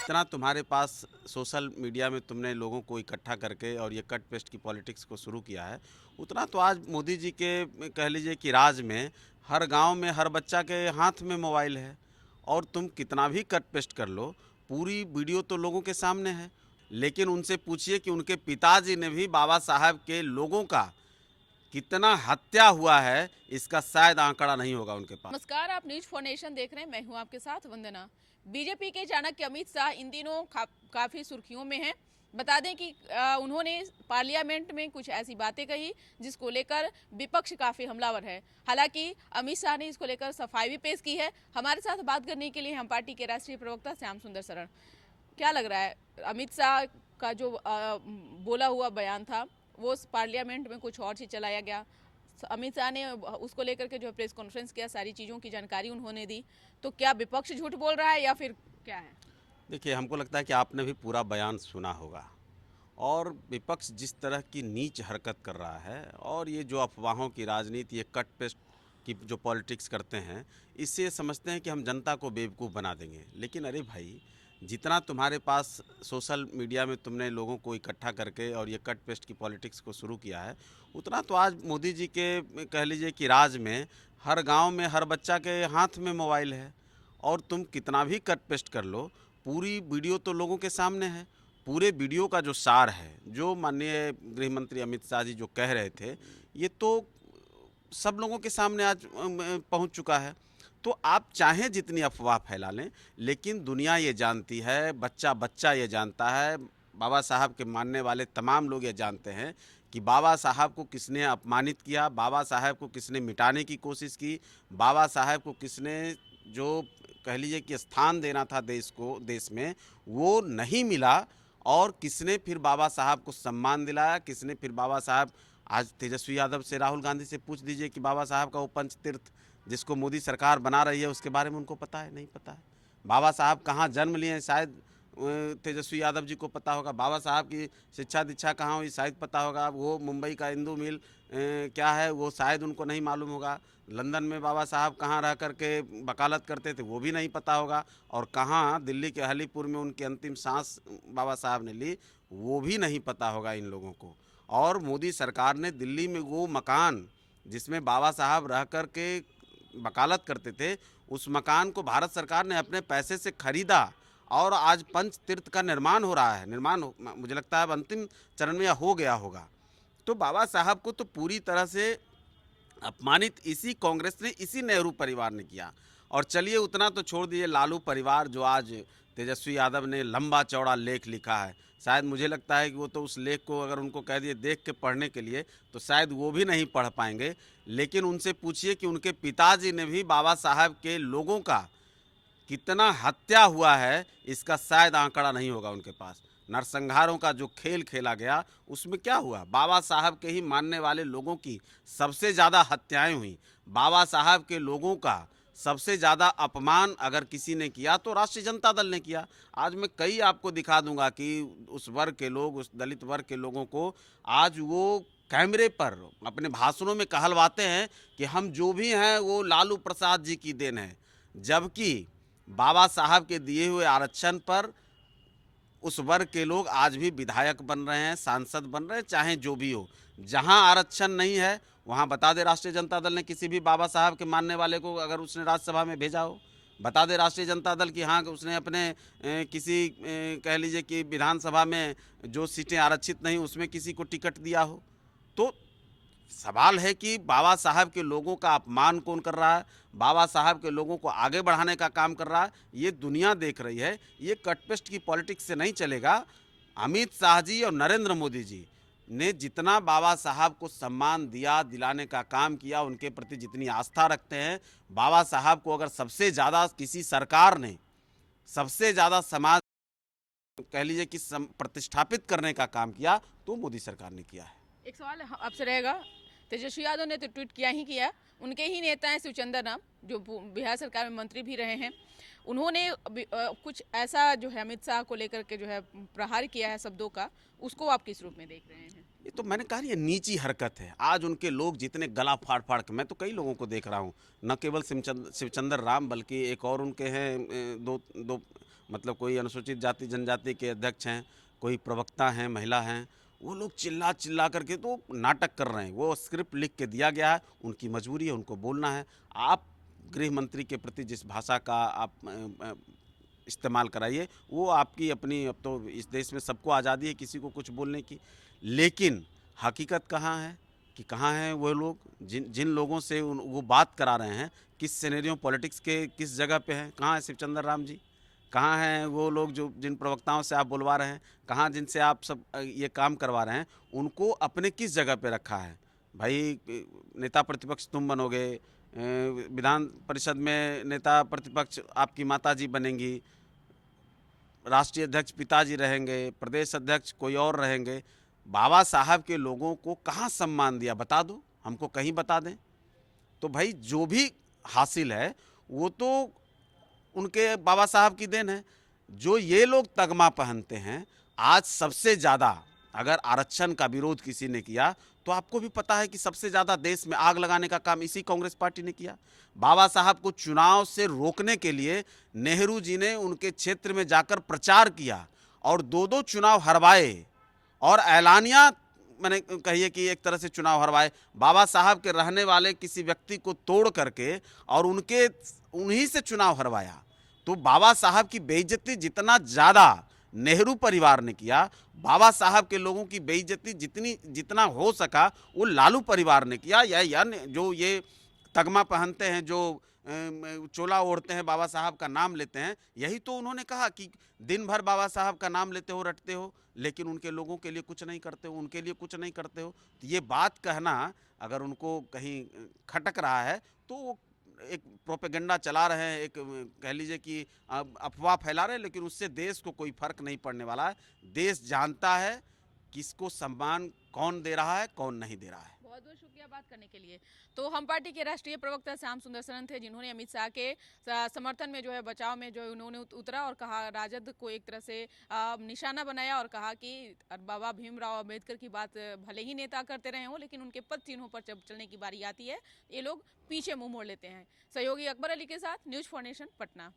जितना तुम्हारे पास social media में तुमने लोगों को इकट्ठा करके और ये कट पेस्ट की पॉलिटिक्स को शुरू किया है, उतना तो आज मोदी जी के कह लीजिए कि राज में हर गांव में हर बच्चा के हाथ में मोबाइल है। और तुम कितना भी कट पेस्ट कर लो, पूरी वीडियो तो लोगों के सामने है। लेकिन उनसे पूछिए कि उनके पिताजी ने भी बाबा साहब के लोगों का कितना हत्या हुआ है, इसका शायद आंकड़ा नहीं होगा उनके पास। नमस्कार, आप न्यूज फॉर नेशन देख रहे हैं। मैं हूं आपके साथ वंदना। बीजेपी के चाणक्य अमित शाह इन दिनों काफी सुर्खियों में हैं। बता दें कि उन्होंने पार्लियामेंट में कुछ ऐसी बातें कही जिसको लेकर विपक्ष काफी हमलावर है। हालांकि अमित शाह ने इसको लेकर सफाई भी पेश की है। हमारे साथ बात करने के लिए हम पार्टी के राष्ट्रीय प्रवक्ता श्याम सुंदर शरण। क्या लग रहा है, अमित शाह का जो बोला हुआ बयान था वो पार्लियामेंट में कुछ और ही चलाया गया। अमित शाह ने उसको लेकर के जो प्रेस कॉन्फ्रेंस किया, सारी चीज़ों की जानकारी उन्होंने दी। तो क्या विपक्ष झूठ बोल रहा है या फिर क्या है? देखिए, हमको लगता है कि आपने भी पूरा बयान सुना होगा। और विपक्ष जिस तरह की नीच हरकत कर रहा है और ये जो अफवाहों की राजनीति, ये कट पेस्ट की जो पॉलिटिक्स करते हैं, इससे समझते हैं कि हम जनता को बेवकूफ़ बना देंगे। लेकिन अरे भाई, जितना तुम्हारे पास सोशल मीडिया में तुमने लोगों को इकट्ठा करके और ये कट पेस्ट की पॉलिटिक्स को शुरू किया है, उतना तो आज मोदी जी के कह लीजिए कि राज में हर गांव में हर बच्चा के हाथ में मोबाइल है। और तुम कितना भी कट पेस्ट कर लो, पूरी वीडियो तो लोगों के सामने है। पूरे वीडियो का जो सार है, जो माननीय गृह मंत्री अमित शाह जी जो कह रहे थे, ये तो सब लोगों के सामने आज पहुंच चुका है। तो आप चाहें जितनी अफवाह फैला लें, लेकिन दुनिया ये जानती है, बच्चा बच्चा ये जानता है, बाबा साहब के मानने वाले तमाम लोग ये जानते हैं कि बाबा साहब को किसने अपमानित किया, बाबा साहब को किसने मिटाने की कोशिश की, बाबा साहब को किसने जो कह लीजिए कि स्थान देना था देश को, देश में वो नहीं मिला। और किसने फिर बाबा साहब को सम्मान दिलाया, किसने फिर बाबा साहब, आज तेजस्वी यादव से, राहुल गांधी से पूछ दीजिए कि बाबा साहब का वो पंच तीर्थ जिसको मोदी सरकार बना रही है, उसके बारे में उनको पता है? नहीं पता है। बाबा साहब कहाँ जन्म लिए हैं, शायद तेजस्वी यादव जी को पता होगा। बाबा साहब की शिक्षा दीक्षा कहाँ हुई, शायद पता होगा। वो मुंबई का हिंदू मिल क्या है, वो शायद उनको नहीं मालूम होगा। लंदन में बाबा साहब कहाँ रह कर के वकालत करते थे, वो भी नहीं पता होगा। और कहाँ दिल्ली के हलीपुर में उनकी अंतिम सांस बाबा साहब ने ली, वो भी नहीं पता होगा इन लोगों को। और मोदी सरकार ने दिल्ली में वो मकान जिसमें बाबा साहब रह कर के वकालत करते थे, उस मकान को भारत सरकार ने अपने पैसे से खरीदा। और आज पंच तीर्थ का निर्माण हो रहा है। मुझे लगता है अब अंतिम चरण में हो गया होगा। तो बाबा साहब को तो पूरी तरह से अपमानित इसी कांग्रेस ने, इसी नेहरू परिवार ने किया। और चलिए, उतना तो छोड़ दिए, लालू परिवार जो आज तेजस्वी यादव ने लंबा चौड़ा लेख लिखा है, शायद मुझे लगता है कि वो तो उस लेख को अगर उनको कह दिए देख के पढ़ने के लिए, तो शायद वो भी नहीं पढ़ पाएंगे। लेकिन उनसे पूछिए कि उनके पिताजी ने भी बाबा साहब के लोगों का कितना हत्या हुआ है, इसका शायद आंकड़ा नहीं होगा उनके पास। नरसंहारों का जो खेल खेला गया, उसमें क्या हुआ? बाबा साहब के ही मानने वाले लोगों की सबसे ज़्यादा हत्याएं हुई। बाबा साहब के लोगों का सबसे ज़्यादा अपमान अगर किसी ने किया तो राष्ट्रीय जनता दल ने किया। आज मैं कई आपको दिखा दूंगा कि उस वर्ग के लोग, उस दलित वर्ग के लोगों को आज वो कैमरे पर अपने भाषणों में कहलवाते हैं कि हम जो भी हैं वो लालू प्रसाद जी की देन है। जबकि बाबा साहब के दिए हुए आरक्षण पर उस वर्ग के लोग आज भी विधायक बन रहे हैं, सांसद बन रहे हैं, चाहे जो भी हो। जहां आरक्षण नहीं है, वहां बता दे राष्ट्रीय जनता दल ने किसी भी बाबा साहब के मानने वाले को, अगर उसने राज्यसभा में भेजा हो, बता दे राष्ट्रीय जनता दल कि हाँ, उसने अपने किसी कह लीजिए कि विधानसभा में जो सीटें आरक्षित नहीं, उसमें किसी को टिकट दिया हो। तो सवाल है कि बाबा साहब के लोगों का अपमान कौन कर रहा है, बाबा साहब के लोगों को आगे बढ़ाने का काम कर रहा है, ये दुनिया देख रही है। ये कटपेस्ट की पॉलिटिक्स से नहीं चलेगा। अमित शाह जी और नरेंद्र मोदी जी ने जितना बाबा साहब को सम्मान दिया, दिलाने का काम किया, उनके प्रति जितनी आस्था रखते हैं, बाबा साहब को अगर सबसे ज़्यादा किसी सरकार ने सबसे ज़्यादा समाज कह लीजिए कि प्रतिष्ठापित करने का काम किया, तो मोदी सरकार ने किया है। एक सवाल आपसे रहेगा, तेजस्वी यादव ने तो ट्वीट किया ही किया। उनके ही नेता हैं शिवचंद्र राम, जो बिहार सरकार में मंत्री भी रहे हैं। उन्होंने कुछ ऐसा जो है अमित शाह को लेकर के जो है प्रहार किया है शब्दों का, उसको आप किस रूप में देख रहे हैं? ये तो मैंने कहा, ये नीची हरकत है। आज उनके लोग जितने गला फाड़ फाड़ के, मैं तो कई लोगों को देख रहा हूँ, न केवल शिवचंद्र राम बल्कि एक और उनके हैं, दो दो मतलब कोई अनुसूचित जाति जनजाति के अध्यक्ष हैं, कोई प्रवक्ता हैं, महिला हैं, वो लोग चिल्ला चिल्ला करके तो नाटक कर रहे हैं। वो स्क्रिप्ट लिख के दिया गया है, उनकी मजबूरी है, उनको बोलना है। आप गृह मंत्री के प्रति जिस भाषा का आप इस्तेमाल कराइए, वो आपकी अपनी, अब तो इस देश में सबको आज़ादी है किसी को कुछ बोलने की, लेकिन हकीकत कहाँ है कि कहाँ हैं वो लोग जिन जिन लोगों से वो बात करा रहे हैं, किस सिनेरियो पॉलिटिक्स के किस जगह पे हैं? कहाँ है शिवचंद्र राम जी? कहाँ हैं वो लोग जो जिन प्रवक्ताओं से आप बुलवा रहे हैं? कहाँ जिनसे आप सब ये काम करवा रहे हैं? उनको अपने किस जगह पे रखा है? भाई नेता प्रतिपक्ष तुम बनोगे, विधान परिषद में नेता प्रतिपक्ष आपकी माताजी बनेंगी, राष्ट्रीय अध्यक्ष पिताजी रहेंगे, प्रदेश अध्यक्ष कोई और रहेंगे। बाबा साहब के लोगों को कहाँ सम्मान दिया, बता दो, हमको कहीं बता दें। तो भाई जो भी हासिल है वो तो उनके बाबा साहब की देन है। जो ये लोग तगमा पहनते हैं, आज सबसे ज़्यादा अगर आरक्षण का विरोध किसी ने किया तो आपको भी पता है कि सबसे ज़्यादा देश में आग लगाने का काम इसी कांग्रेस पार्टी ने किया। बाबा साहब को चुनाव से रोकने के लिए नेहरू जी ने उनके क्षेत्र में जाकर प्रचार किया और 2-2 चुनाव हरवाए और ऐलानिया, मैंने कहिए कि एक तरह से चुनाव हरवाए। बाबा साहब के रहने वाले किसी व्यक्ति को तोड़ करके और उन्हीं से चुनाव हरवाया। तो बाबा साहब की बेइज्जती जितना ज़्यादा नेहरू परिवार ने किया, बाबा साहब के लोगों की बेइज्जती जितना हो सका वो लालू परिवार ने किया। या जो ये तगमा पहनते हैं, जो चोला ओढ़ते हैं, बाबा साहब का नाम लेते हैं, यही तो उन्होंने कहा कि दिन भर बाबा साहब का नाम लेते हो, रटते हो, लेकिन उनके लोगों के लिए कुछ नहीं करते हो, उनके लिए कुछ नहीं करते हो। तो ये बात कहना अगर उनको कहीं खटक रहा है तो वो एक प्रोपेगेंडा चला रहे हैं, एक कह लीजिए कि अफवाह फैला रहे हैं, लेकिन उससे देश को कोई फर्क नहीं पड़ने वाला है। देश जानता है किसको सम्मान कौन दे रहा है, कौन नहीं दे रहा है। बहुत बहुत शुक्रिया बात करने के लिए। तो हम पार्टी के राष्ट्रीय प्रवक्ता श्याम सुंदर शरण थे, जिन्होंने अमित शाह के समर्थन में जो है, बचाव में जो है उन्होंने उतरा और कहा, राजद को एक तरह से निशाना बनाया और कहा कि बाबा भीमराव अम्बेडकर की बात भले ही नेता करते रहे हों, लेकिन उनके पद चिन्हों पर जब चलने की बारी आती है ये लोग पीछे मुंह मोड़ लेते हैं। सहयोगी अकबर अली के साथ न्यूज फॉर नेशन, पटना।